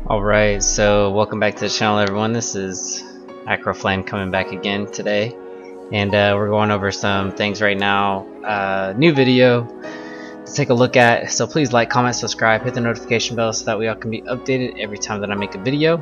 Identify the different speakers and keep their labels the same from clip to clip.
Speaker 1: Alright, so welcome back to the channel, everyone. This is Acro coming back again today, and we're going over some things right now. New video to take a look at, so please like, comment, subscribe, hit the notification bell so that we all can be updated every time that I make a video.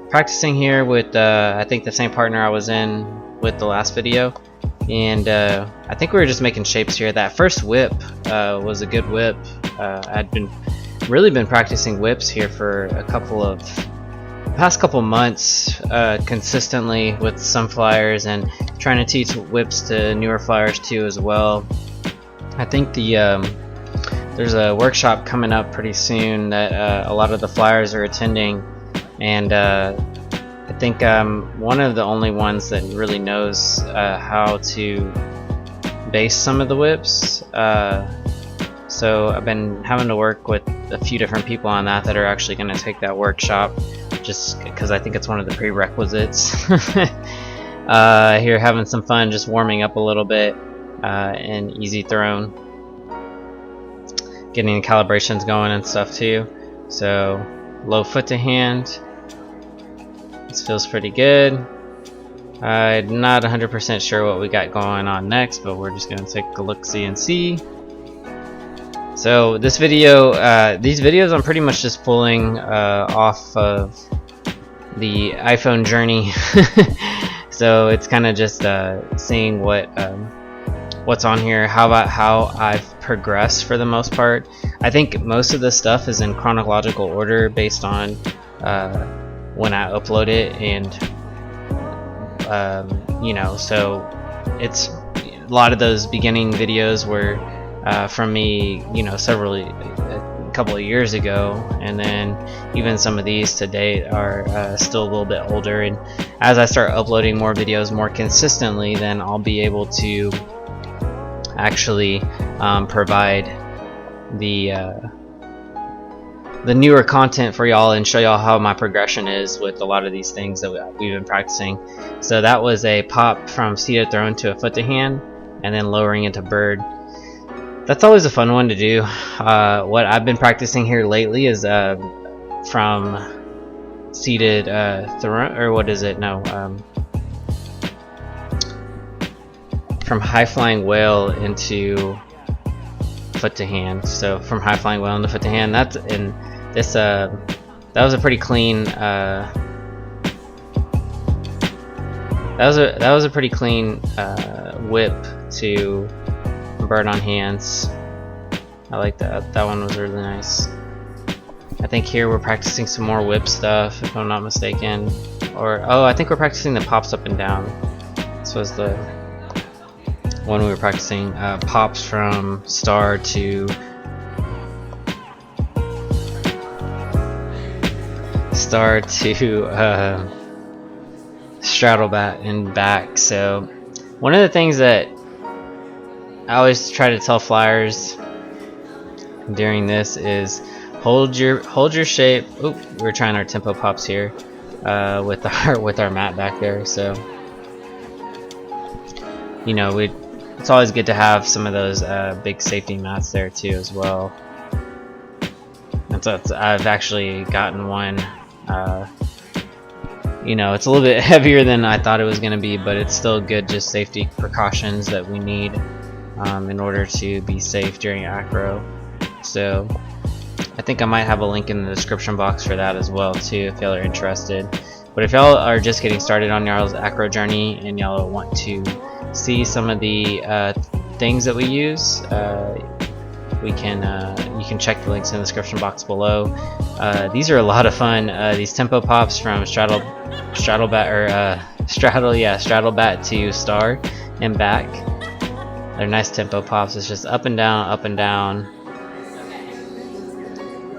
Speaker 1: Practicing here with I think the same partner I was in with the last video, and I think we were just making shapes here. That first whip was a good whip. I'd really been practicing whips here for past couple months consistently with some flyers, and trying to teach whips to newer flyers too as well. I think there's a workshop coming up pretty soon that a lot of the flyers are attending, and I think I'm one of the only ones that really knows how to base some of the whips. So I've been having to work with a few different people on that are actually going to take that workshop, just because I think it's one of the prerequisites. Here having some fun, just warming up a little bit, and easy thrown, getting the calibrations going and stuff too. So low foot to hand, this feels pretty good. I'm not 100% sure what we got going on next, but we're just going to take a look-see and see. So this video, these videos I'm pretty much just pulling off of the iPhone journey. So it's kind of just seeing what's on here, how I've progressed for the most part. I think most of this stuff is in chronological order based on when I upload it, and you know, so it's a lot of those beginning videos were from me, you know, a couple of years ago, and then even some of these to date are still a little bit older. And as I start uploading more videos more consistently, then I'll be able to actually provide the newer content for y'all and show y'all how my progression is with a lot of these things that we've been practicing. So that was a pop from seated thrown to a foot to hand, and then lowering into bird. That's always a fun one to do. What I've been practicing here lately is from seated thrown, or what is it? No, from high flying whale into foot to hand. So from high flying whale into foot to hand. That's in this. That was a pretty clean. That was a pretty clean whip to bird on hands. I like that. That one was really nice. I think here we're practicing some more whip stuff, if I'm not mistaken. Or oh, I think we're practicing the pops up and down. This was the one we were practicing. Pops from star to straddle bat and back. So one of the things that I always try to tell flyers during this is hold your shape. Oop, we're trying our tempo pops here with our mat back there. So you know, it's always good to have some of those big safety mats there too as well. I've actually gotten one. You know, it's a little bit heavier than I thought it was going to be, but it's still good, just safety precautions that we need in order to be safe during acro. So I think I might have a link in the description box for that as well too, if y'all are interested. But if y'all are just getting started on y'all's acro journey and y'all want to see some of the things that we use, you can check the links in the description box below. These are a lot of fun. These tempo pops from straddle bat to star and back. They're nice tempo pops. It's just up and down, up and down.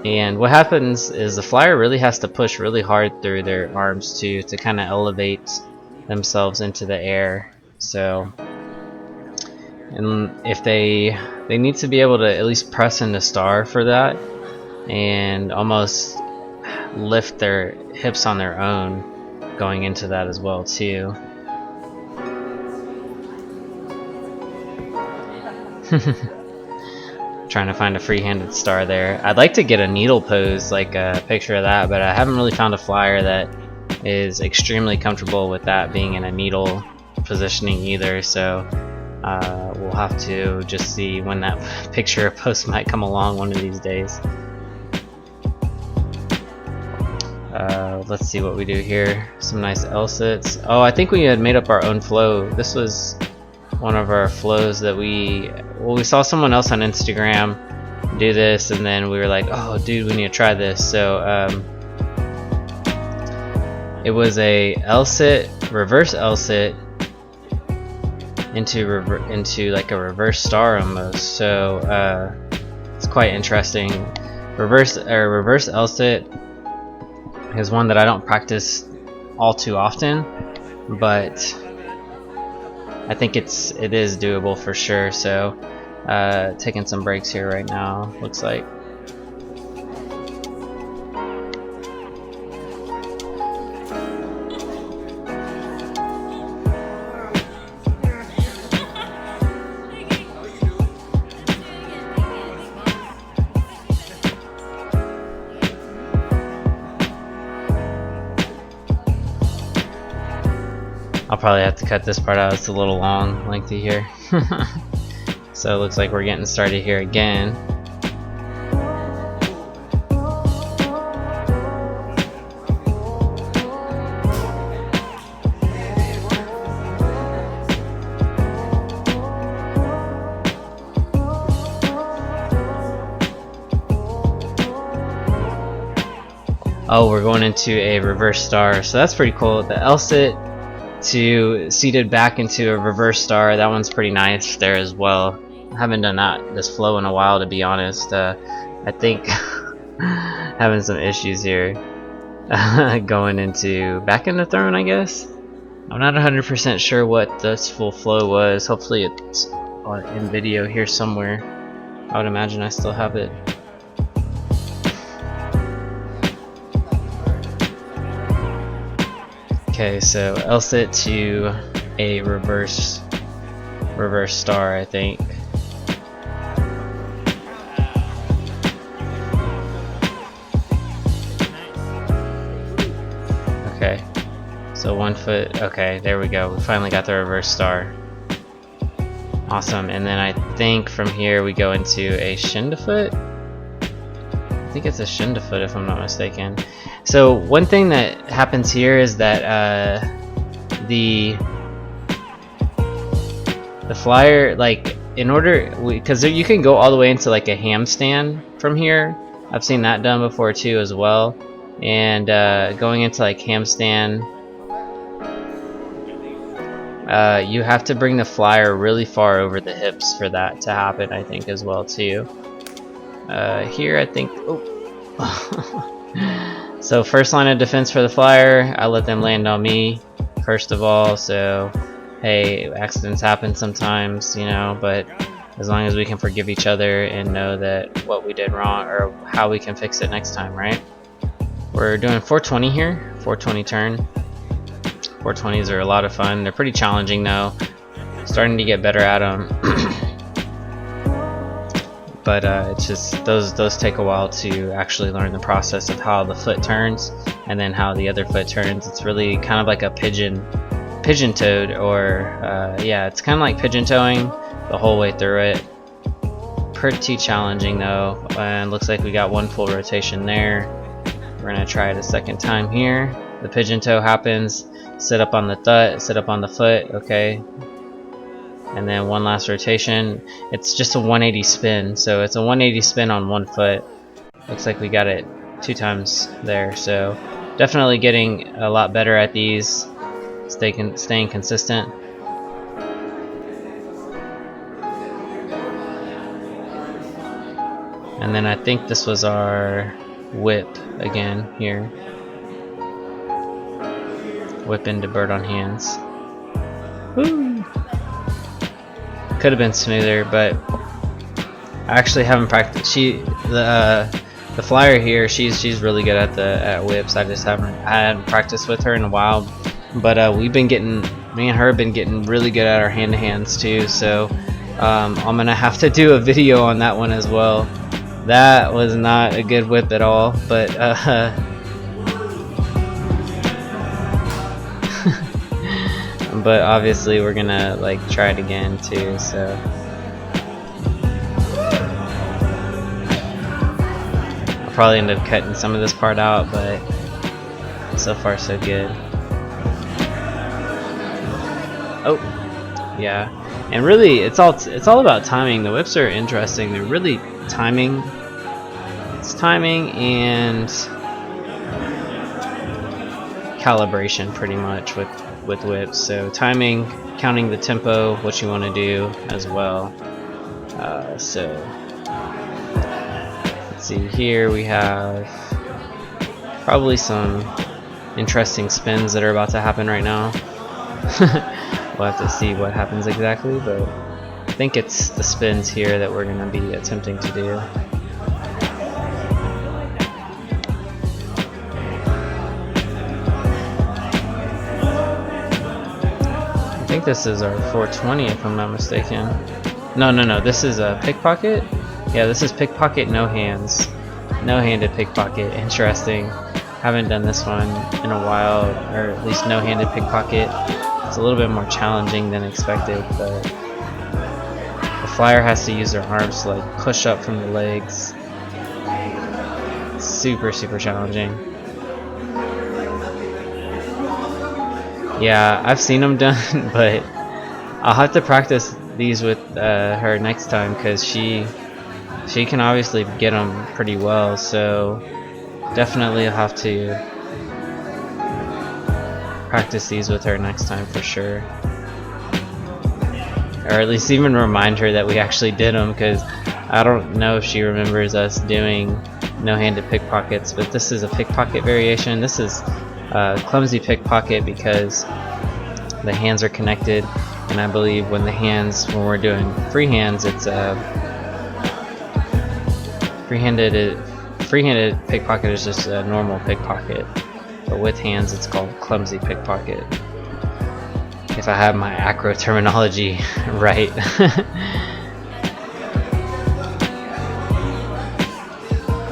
Speaker 1: And what happens is the flyer really has to push really hard through their arms to kind of elevate themselves into the air. So, and if they need to be able to at least press into star for that, and almost lift their hips on their own going into that as well too. Trying to find a free-handed star there. I'd like to get a needle pose, like a picture of that, but I haven't really found a flyer that is extremely comfortable with that being in a needle positioning either, so we'll have to just see when that picture or post might come along one of these days. Let's see what we do here. Some nice L-sits. Oh, I think we had made up our own flow. This was one of our flows that we saw someone else on Instagram do this, and then we were like, oh dude, we need to try this. So it was a L-sit, reverse L-sit into like a reverse star almost. So it's quite interesting. Reverse L-sit is one that I don't practice all too often, but I think it is doable for sure. So taking some breaks here right now, looks like. I'll probably have to cut this part out, it's a little long, lengthy here. So it looks like we're getting started here again. Oh, we're going into a reverse star, so that's pretty cool. The L-sit to seated back into a reverse star, that one's pretty nice there as well. I haven't done this flow in a while, to be honest. I think having some issues here going into back in the throne, I guess. I'm not 100% sure what this full flow was. Hopefully it's in video here somewhere. I would imagine I still have it. Okay, so L-sit to a reverse star, I think. Okay, so 1 foot. Okay, there we go. We finally got the reverse star. Awesome. And then I think from here we go into a shin to foot. I think it's a shin to foot if I'm not mistaken. So one thing that happens here is that the flyer, like, in order, because you can go all the way into like a handstand from here. I've seen that done before too as well. And going into like handstand, you have to bring the flyer really far over the hips for that to happen, I think, as well too. Here I think, oh. So first line of defense for the flyer, I let them land on me first of all. So hey, accidents happen sometimes, you know, but as long as we can forgive each other and know that what we did wrong or how we can fix it next time, right? We're doing 420 here, 420 turn. 420s are a lot of fun. They're pretty challenging though. Starting to get better at them. But it's just those take a while to actually learn the process of how the foot turns and then how the other foot turns. It's really kind of like a pigeon toed, or yeah, it's kind of like pigeon toeing the whole way through it. Pretty challenging though, and looks like we got one full rotation there. We're gonna try it a second time here. The pigeon toe happens, sit up on the thut, sit up on the foot, okay. And then one last rotation. It's just a 180 spin, so it's a 180 spin on one foot. Looks like we got it 2 times there, so definitely getting a lot better at these, staying consistent. And then I think this was our whip again here. Whip into bird on hands. Woo! Could have been smoother, but I actually haven't practiced. The flyer here, she's really good at whips. I hadn't practiced with her in a while, but me and her have been getting really good at our hand-to-hands too. So I'm gonna have to do a video on that one as well. That was not a good whip at all, but but obviously we're gonna like try it again too, so I'll probably end up cutting some of this part out, but so far so good. Oh, yeah. And really, it's all about timing. The whips are interesting. They're really timing. It's timing and calibration, pretty much, with whips. So timing, counting the tempo, what you want to do as well. So let's see. Here we have probably some interesting spins that are about to happen right now. We'll have to see what happens exactly, but I think it's the spins here that we're going to be attempting to do. I think this is our 420 if I'm not mistaken. No, this is a pickpocket? Yeah, this is pickpocket no hands. No-handed pickpocket, interesting. Haven't done this one in a while, or at least no-handed pickpocket. It's a little bit more challenging than expected, but the flyer has to use their arms to like push up from the legs. It's super challenging. Yeah, I've seen them done, but I'll have to practice these with her next time, because she can obviously get them pretty well, so definitely I'll have to practice these with her next time for sure, or at least even remind her that we actually did them, because I don't know if she remembers us doing no-handed pickpockets. But this is a pickpocket variation. This is clumsy pickpocket because the hands are connected, and I believe when we're doing free hands, it's free-handed pickpocket is just a normal pickpocket. But with hands, it's called clumsy pickpocket. If I have my acro terminology right.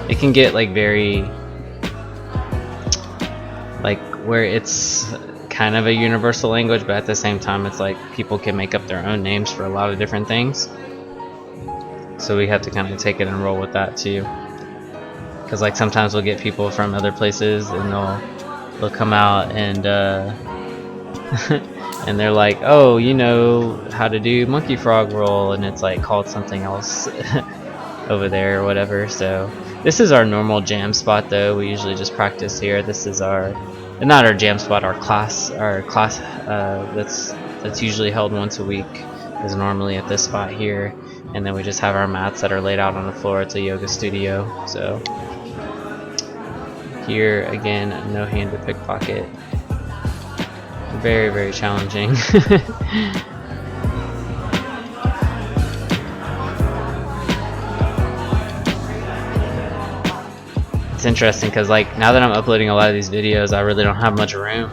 Speaker 1: It can get like very, like where it's kind of a universal language, but at the same time, it's like people can make up their own names for a lot of different things. So we have to kind of take it and roll with that too. Because like sometimes we'll get people from other places and they'll come out and and they're like, oh, you know how to do monkey frog roll, and it's like called something else over there or whatever. So this is our normal jam spot though. We usually just practice here. This is not our jam spot, our class that's usually held once a week is normally at this spot here, and then we just have our mats that are laid out on the floor. It's a yoga studio. So here again, no-handed pickpocket. Very challenging. It's interesting because like now that I'm uploading a lot of these videos, I really don't have much room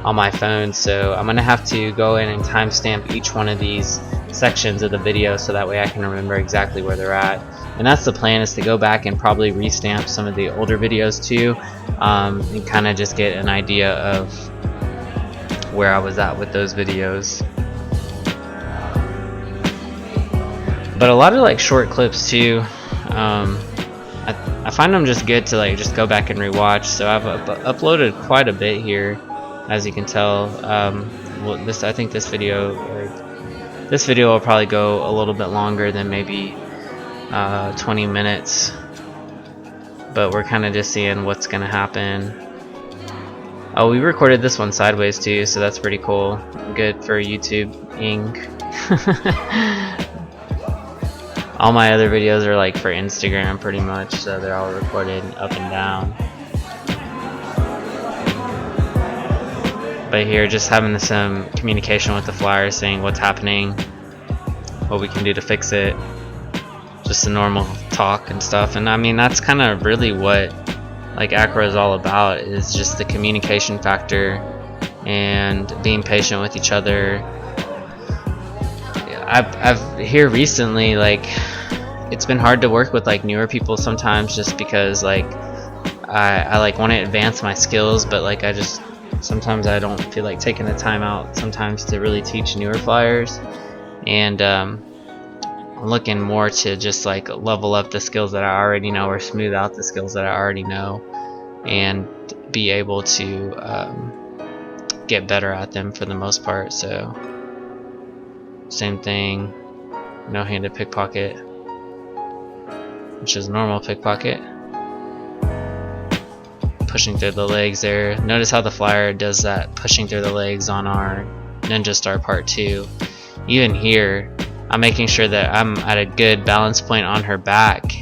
Speaker 1: on my phone, so I'm gonna have to go in and timestamp each one of these sections of the video so that way I can remember exactly where they're at. And that's the plan, is to go back and probably restamp some of the older videos too, and kind of just get an idea of where I was at with those videos. But a lot of like short clips too, I find them just good to like just go back and rewatch. So I've uploaded quite a bit here, as you can tell. Well, I think this video will probably go a little bit longer than maybe 20 minutes, but we're kind of just seeing what's gonna happen. Oh, we recorded this one sideways too, so that's pretty cool. Good for YouTube-ing. All my other videos are like for Instagram pretty much, so they're all recorded up and down. But here, just having some communication with the flyer, saying what's happening, what we can do to fix it, just a normal talk and stuff. And I mean, that's kind of really what like acro is all about, is just the communication factor and being patient with each other. I've here recently, like, it's been hard to work with like newer people sometimes, just because like I like want to advance my skills, but like sometimes I don't feel like taking the time out sometimes to really teach newer flyers. And I'm looking more to just like level up the skills that I already know, or smooth out the skills that I already know, and be able to get better at them for the most part. So same thing, no-handed pickpocket, which is normal pickpocket. Pushing through the legs there. Notice how the flyer does that pushing through the legs on our Ninja Star Part 2. Even here, I'm making sure that I'm at a good balance point on her back.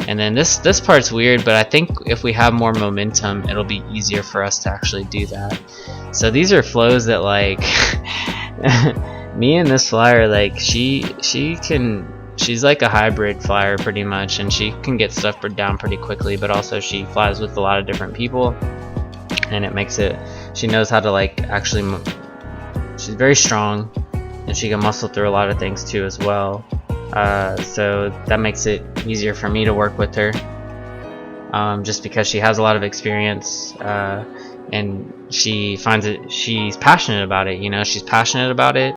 Speaker 1: And then this part's weird, but I think if we have more momentum, it'll be easier for us to actually do that. So these are flows that, like, me and this flyer, like, she's like a hybrid flyer pretty much, and she can get stuff down pretty quickly, but also she flies with a lot of different people, and it makes it, she knows how to like actually, she's very strong, and she can muscle through a lot of things too as well. So that makes it easier for me to work with her, just because she has a lot of experience, and she finds it, she's passionate about it, you know, she's passionate about it.